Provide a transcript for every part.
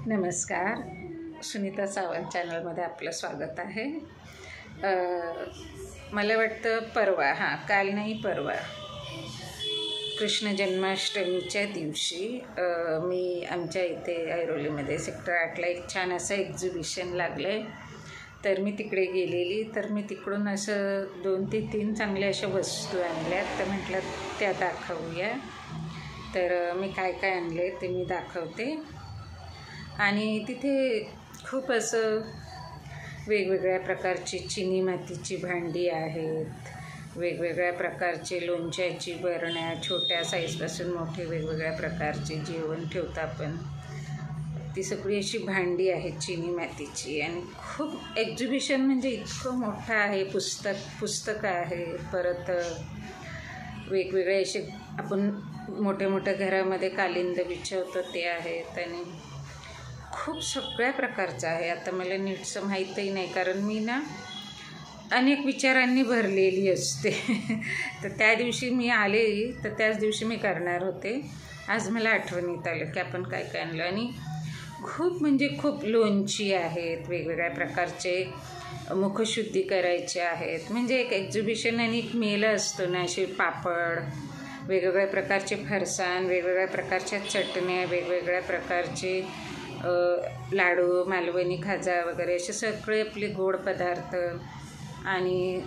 नमस्कार, सुनीता सावंत चॅनलमध्ये आपलं स्वागत आहे। मला वाटतं काल नाही परवा कृष्ण जन्माष्टमीच्या दिवशी मी आमच्या इथे ऐरोलीमध्ये सेक्टर 8ला एक छान असं एक्झिबिशन लागलं आहे। तर मी तिकडे गेलेली, तर मी तिकडून असं 2 ते 3 चांगल्या अशा वस्तू आणल्यात। तर म्हटलं त्या दाखवूया। तर मी काय काय आणले ते मी दाखवते। आणि तिथे खूप असं वेगवेगळ्या प्रकारची चिनी मातीची भांडी आहेत, वेगवेगळ्या प्रकारचे लोणच्याची बरण्या, छोट्या साईजपासून मोठे वेगवेगळ्या प्रकारचे जेवण ठेवता आपण, ती सगळी अशी भांडी आहेत चिनी मातीची। आणि खूप एक्झिबिशन म्हणजे इतकं मोठं आहे। पुस्तकं आहे, परत वेगवेगळे असे आपण मोठ्या मोठ्या घरामध्ये कालिंद बिछवतो ते आहेत, आणि खूप सगळ्या प्रकारचं आहे। आता मला नीटसं माहीतही नाही, कारण मी ना अनेक विचारांनी भरलेली असते। तर त्या दिवशी मी आले, तर त्याच दिवशी मी करणार होते। आज मला आठवणीत आलं की आपण काय काय आणलं। आणि खूप म्हणजे खूप लोणची आहेत, वेगवेगळ्या प्रकारचे मुखशुद्धी करायचे आहेत। म्हणजे एक एक्झिबिशन आणि एक मेला असतो ना, असे पापड, वेगवेगळ्या प्रकारचे फरसाण, वेगवेगळ्या प्रकारच्या चटण्या, वेगवेगळ्या प्रकारचे लाडू, मालवणी खाजा वगैरे असे सगळे आपले गोड पदार्थ। आणि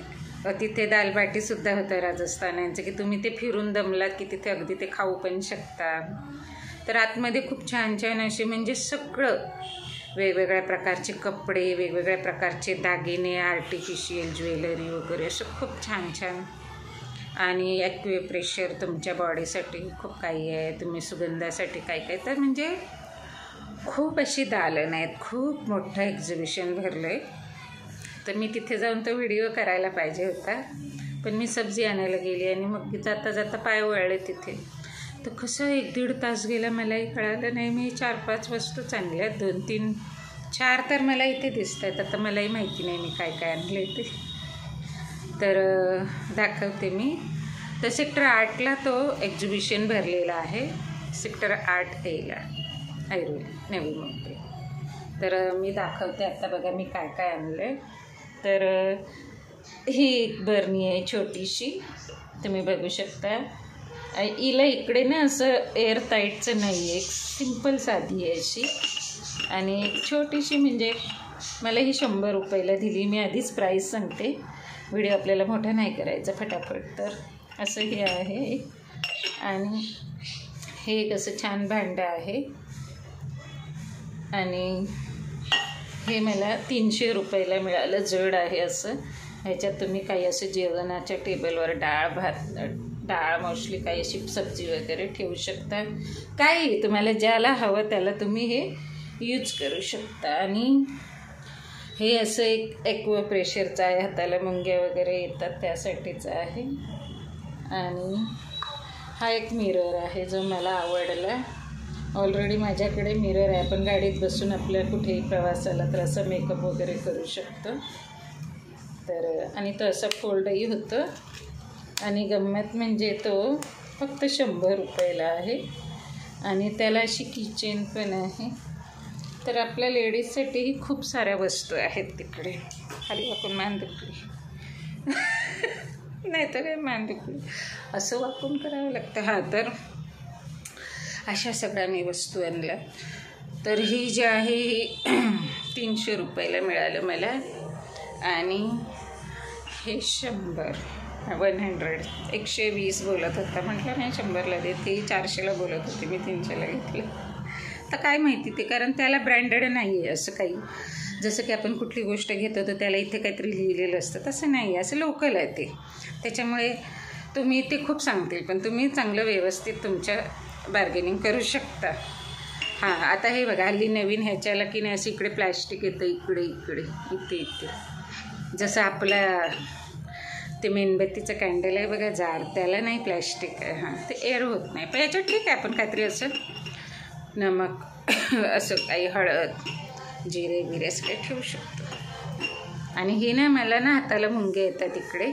तिथे दालबाटीसुद्धा होतं राजस्थानांचं, की तुम्ही ते फिरून दमलात की तिथे अगदी ते खाऊ पण शकता। तर आतमध्ये खूप छान छान असे म्हणजे सगळं वेगवेगळ्या प्रकारचे कपडे, वेगवेगळ्या प्रकारचे दागिने, आर्टिफिशियल ज्वेलरी वगैरे असं खूप छान छान। आणि ॲक्युप्रेशर तुमच्या बॉडीसाठी खूप काही आहे, तुम्ही सुगंधासाठी काय काय। तर म्हणजे खूप अशी दालन आहेत, खूप मोठं एक्झिबिशन भरलं आहे। तर मी तिथे जाऊन तो व्हिडिओ करायला पाहिजे होता, पण मी सब्जी आणायला गेली आणि मग जाता जाता पाय वळले तिथे। तर कसं 1-1.5 तास गेला मलाही कळालं नाही। मी 4-5 वस्तू चांगल्या, 2-3, 4 तर मला इथे दिसत आहेत। आता मलाही माहिती नाही मी काय काय आणले ते, तर दाखवते मी। तर सेक्टर 8ला तो एक्झिबिशन भरलेला आहे, सेक्टर 8A ऐरोली नवी मुंबई। तर मी दाखवते आता। बघा मी काय काय आणलं। तर ही एक बरणी आहे छोटीशी, तुम्ही बघू शकता। हिला इकडे ना असं एअर टाईटचं नाही आहे, एक सिंपल साधी आहे अशी, आणि एक छोटीशी, म्हणजे मला ही 100 रुपयाला दिली। मी आधीच प्राईस सांगते, व्हिडिओ आपल्याला मोठा नाही करायचा फटाफट। तर असं हे आहे, आणि हे एक असं छान भांडं आहे, आणि हे मला 300 रुपयाला मिळालं। जड आहे असं, ह्याच्यात तुम्ही काही असं जेवणाच्या टेबलवर डाळ मोस्टली काही अशी सब्जी वगैरे ठेवू शकता। काही तुम्हाला ज्याला हवं त्याला तुम्ही हे यूज करू शकता। आणि हे असं एक ॲक्युप्रेशरचं आहे, हाताला मुंग्या वगैरे येतात त्यासाठीचं आहे। आणि हा एक मिरर आहे जो मला आवडला। ऑलरेडी माझ्याकडे मिरर आहे, आपण गाडीत बसून आपल्या कुठेही प्रवासाला तर असं मेकअप वगैरे करू शकतो। तर आणि तो असं फोल्डही होतं, आणि गंमत म्हणजे तो फक्त 100 रुपयाला आहे, आणि त्याला अशी किचन पण आहे। तर आपल्या लेडीजसाठीही खूप साऱ्या वस्तू आहेत तिकडे। खाली वाकून मान दुखली नाही तर काय, मान दुखली असं वाकून करावं लागतं। हा, तर अशा सगळ्या मी वस्तू आणल्या। तर ही जी आहे ही 300 रुपयाला मिळालं मला, आणि हे 100 120 बोलत होता, म्हटलं नाही 100ला देत, ही 400ला बोलत होती, मी 300ला घेतलं। तर काय माहिती ते, कारण त्याला ब्रँडेड नाही आहे असं काही। जसं की आपण कुठली गोष्ट घेतो तर त्याला इथे काहीतरी लिहिलेलं असतं, तसं नाही आहे, असं लोकल आहे ते। त्याच्यामुळे तुम्ही ते खूप सांगतील, पण तुम्ही चांगलं व्यवस्थित तुमच्या बार्गेनिंग करू शकता। हां, आता हे बघा, हल्ली नवीन ह्याच्याला की नाही असं इकडे प्लॅस्टिक येतं, इकडे इकडे इथे इथे, जसं आपला ते मेणबत्तीचं कॅन्डल आहे बघा जार, त्याला नाही प्लॅस्टिक आहे। हां, ते एअर होत नाही, पण याच्यात ठीक आहे, आपण काहीतरी असं नमक असं काही हळद, जिरे बिरे असं काही ठेवू शकतो। आणि ही ना मला ना हाताला मुंगे येतात इकडे,